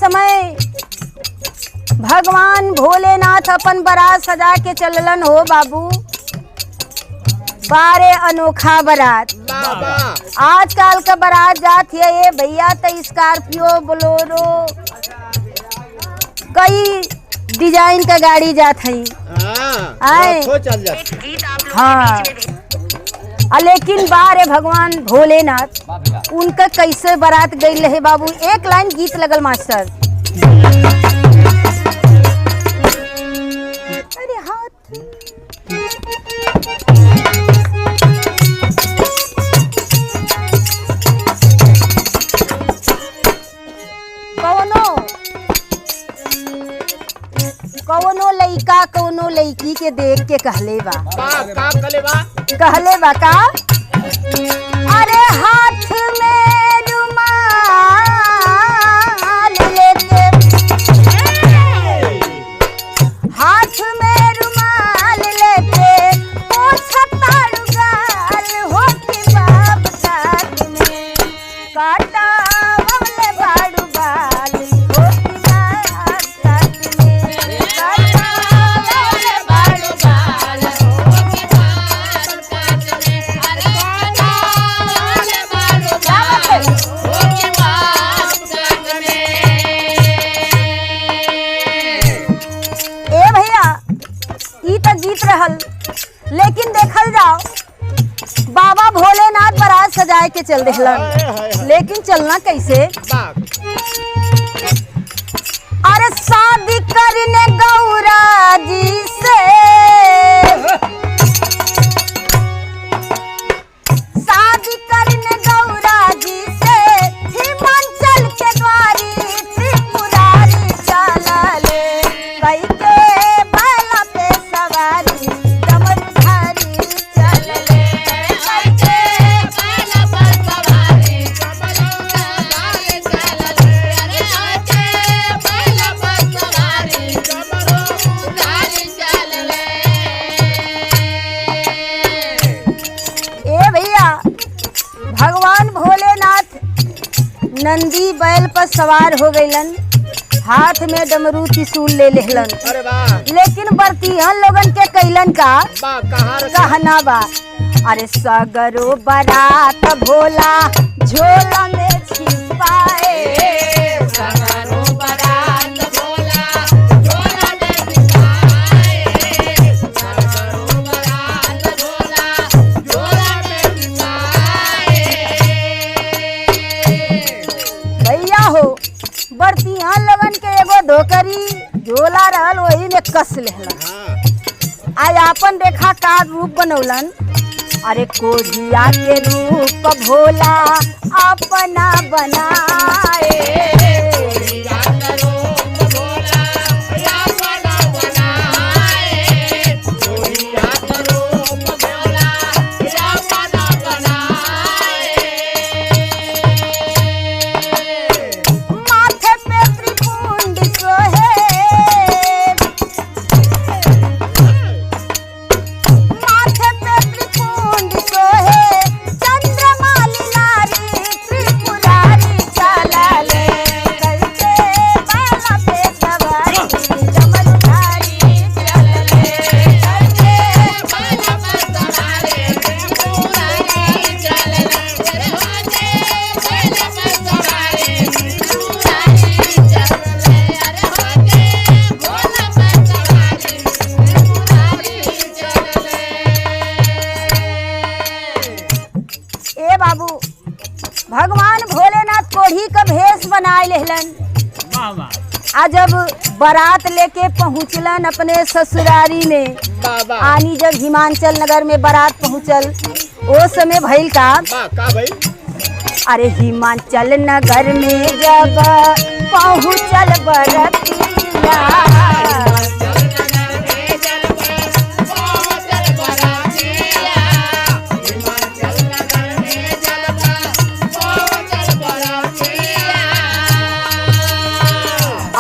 समय भगवान भोलेनाथ अपन बारात सजा के चललन हो बाबू। बारे अनोखा बारात। आजकल का बारात जात है ये भैया तो स्कॉर्पियो बोलेरो कई डिजाइन का गाड़ी जात है। हाँ लेकिन बारे भगवान भोलेनाथ उनका कैसे बारात गई रहे बाबू। एक लाइन गीत लगल मास्टर। अरे हाथ कौनो लइका कौनो लइकी के देख के कहले बा का अरे हाथ में रुमाल लेके हाथ में रुमाल लेके पोछता गाल हो के बाप साथ में काटा बबले बाड़ू बाल हो के बाप साथ में काटा बबले बाड़ू बाल हो के बाप साथ में अरे काटा बबले बाड़ू बाल हो के बाप साथ में। ए भैया ई तो गीत रहल लेकिन देखल जाओ बाबा भोलेनाथ बारात सजाए के चल देहलन लेकिन चलना कैसे। अरे शादी करने गौरा जी से शादी करने गौरा जी से हिमाचल के द्वारी त्रिपुरारी चलले कई के बैला पे सवारी डमरूधारी चलले कई के बैला पे सवारी डमरूधारी चलले अरे कई के बैला पे सवारी डमरूधारी चलले। ए भैया भगवान भोलेनाथ नंदी बैल पर सवार हो गईलन हाथ में डमरू त्रिशूल ले लेहलन लेकिन बरतिहन लोगन के कैलन का कहना बा। अरे सगरो बारात भोला झोला में छिपाए सगरो बारात भोला झोला में छिपाए सगरो बारात भोला झोला में छिपाए। भैया हो बरतिहन लोगन के एगो धोकरी झोला रहल वही में कस लेहलन। आज आपन देखा का रूप बनौलन। अरे कोढ़िया के रूप भोला अपना बनाए कोढ़िया के रूप भोला अपना बनाए कोढ़िया के रूप भोला अपना बनाए। माथे पे त्रिपुंड सोहे माथे पे त्रिपुंड सोहे चंद्रमा लीलारी त्रिपुरारी चलले करके बैला पे सवारी डमरूधारी चलले करके बैला पे सवारी त्रिपुरारी चलले अरे होके बैला पे सवारी त्रिपुरारी चलले अरे होके भोला पे सवारी त्रिपुरारी चलले। ए बाबू भगवान भोलेनाथ कोढ़ी का भेष बनाए लेहलन। आ जब बारात लेके पहुँचलन अपने ससुरारी में आनी जब हिमाचल नगर में बारात पहुँचल ओ समय भइल का अरे हिमाचल नगर में जब पहुँचल बरतिया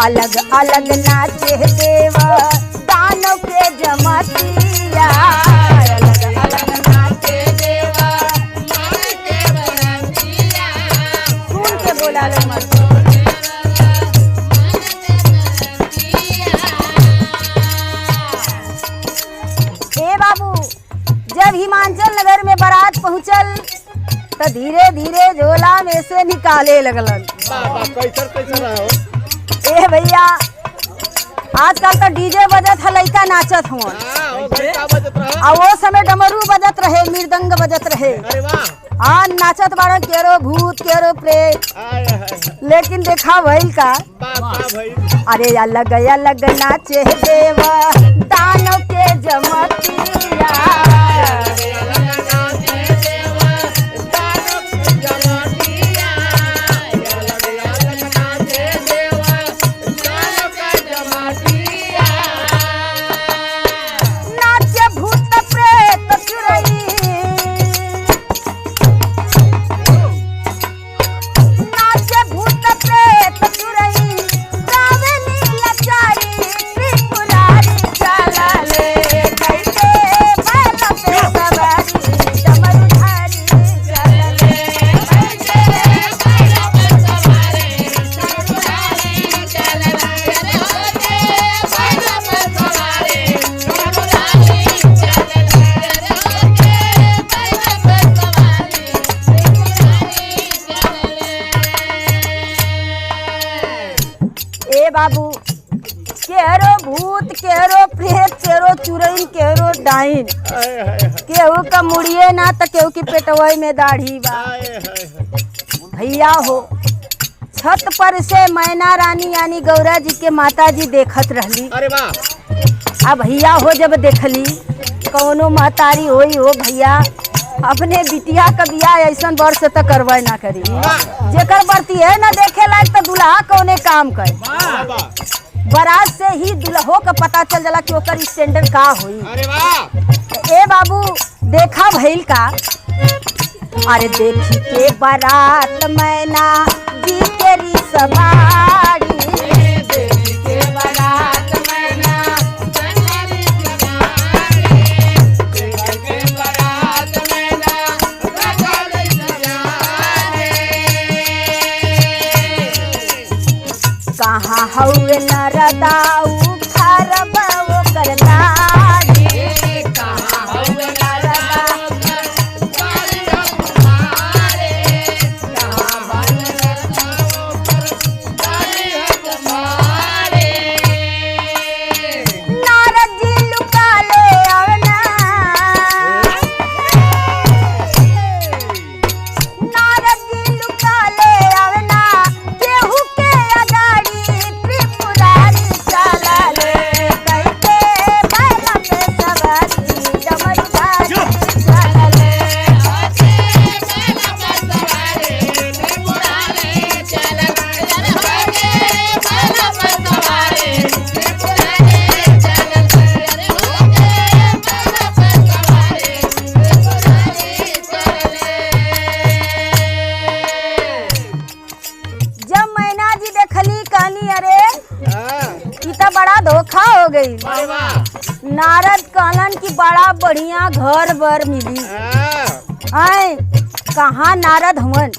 अलग अलग नाचे देव दानव के जमतिया अलग अलग नाचे देव माई के बरतिया सुन के बोला लो मत जब हिमांचल नगर में बारात पहुंचल तो धीरे धीरे झोला में से निकाले लगलन। कैसन रहो ए भैया आजकल तो डीजे बजत है, लइका नाचत हुआ और वो समय डमरू बजत रहे, मृदंग बजत रहे। अरे वाह हाँ नाचत बाड़ा केरो भूत केरो प्रेत। लेकिन देखा भइल का अरे अलग अलग नाचे देवा दानों के जमतिया। बाबू केरो भूत केरो प्रेत केरो चुरैन केरो डाइन केहू का मुड़िए ना तो केहू की पेटवई में दाढ़ी बा। भैया हो छत पर से मैना रानी यानी गौरा जी के माता जी देखत रहली। अरे वाह अब भैया हो जब देखली कौनो महतारी होई हो भैया अपने बिटिया का बियाह ऐसा वर्ष तक करवा ना करी जेकर बरती है ना देखे लायक तो दुल्हा कौने काम करे। बारात से ही दुल्हो का पता चल जाला कि ओकर स्टैंडर्ड का होई। अरे वाह ए बाबू देखा भइल का अरे देखी के बारात मैना जी तेरी सवारी। देखी के बारात मैना कहाँ हौवे नरदाऊ खरबा वो करतारी। कहाँ हौवे नरदाऊ नारद जी लुका ले आवना। नारद जी लुका ले आवना केहू के अगाड़ी त्रिपुरारी चला ले कहते बैला पे सवारी डमरुधारी चला ले। जब मैना जी देखली कहनी अरे ई तो बड़ा धोखा हो गई। अरे वाह नारद कहलन की बड़ा बढ़िया घर बर मिली। आए कहाँ नारद हुवन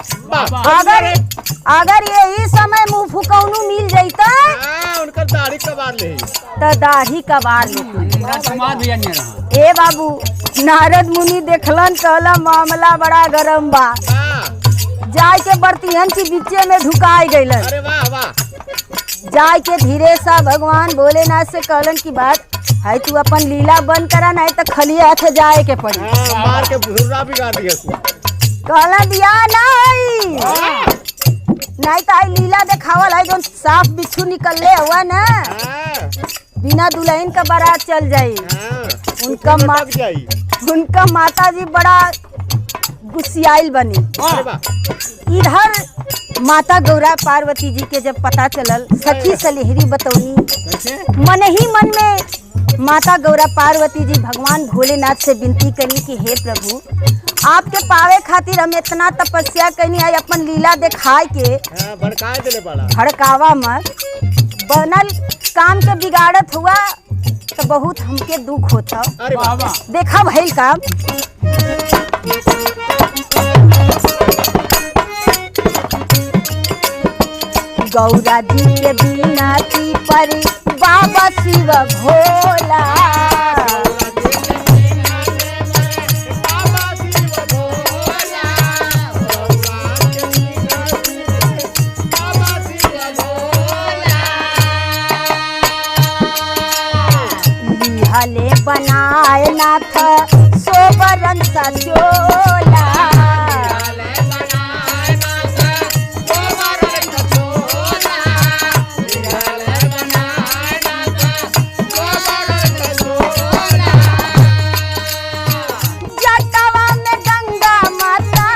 अगर यही समय मुँह फुकौनू मिल जाता उनका दाढ़ी कबार ले तो दाढ़ी कबार लेती। ए बाबू नारद मुनि देखलन कहला मामला बड़ा गरम बा। जाय के बर्तियन की बीचे में ढुकाई गईलन। अरे वाह वाह जाय के धीरे सा भगवान भोलेनाथ से कहलन की बात है तू अपन लीला बंद करा नहीं तो खली हाथ जाए के पड़ी। मार के भुर्रा बिगाड़ दिया। कहला दिया नहीं तो आई लीला देखावल है जो साफ बिच्छू निकलले हुआ ना बिना दुल्हन का बारात चल जाई। उनका माता जी बड़ा गुस्सियाइल बनी। इधर माता गौरा पार्वती जी के जब पता चलल सखी सलेहरी बतौनी मन ही मन में माता गौरा पार्वती जी भगवान भोलेनाथ से विनती करी कि हे प्रभु आपके पावे खातिर हम इतना तपस्या करनी है अपन लीला दिखाए के भड़कावा मत बनल काम के बिगाड़त हुआ तो बहुत हमके दुख होता। देखा भइल काम गौरा जी के बिनती पर बाबा शिव भोला दिहले बनाए नाथ सोबरन सा चोला। जटावा में गंगा माता,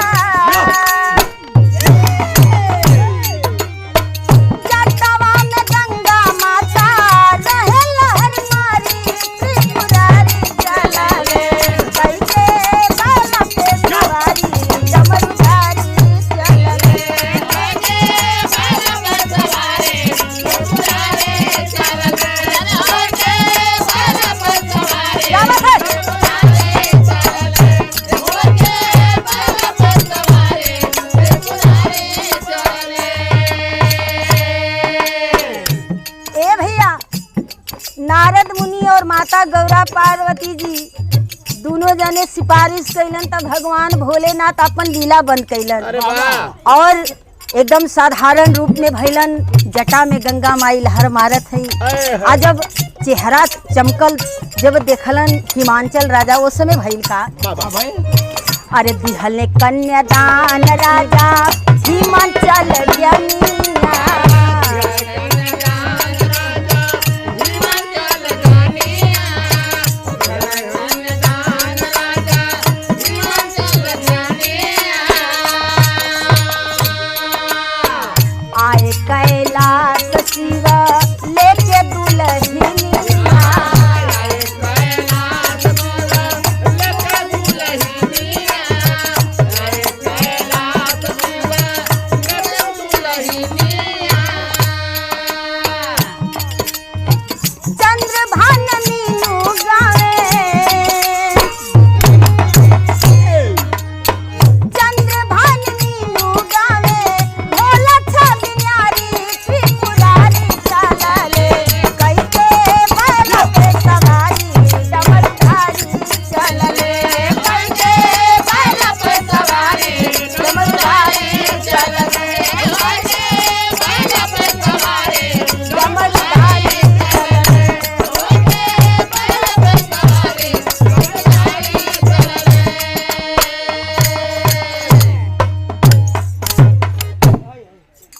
जटावा में गंगा माता रहे लहर मारी त्रिपुरारी चला रे कैसे बाला पे सवारी डमरुधारी चला रे कैसे बाला पे सवारी त्रिपुरारी चला रे कैसे बाला पे सवारी क्या बात है। ए भैया, नारद मुनि और माता गौरा पार्वती जी दोनों जने सिफारिश कैलन तब भगवान भोलेनाथ अपन लीला बंद कैलन अरे वाह और एकदम साधारण रूप में भैलन। जटा में गंगा माई लहर मारत है। आ जब चेहरा चमकल जब देखलन हिमांचल राजा वो समय भइल का भाई अरे दिहल ने कन्यादान राजा हिमांचल जमिया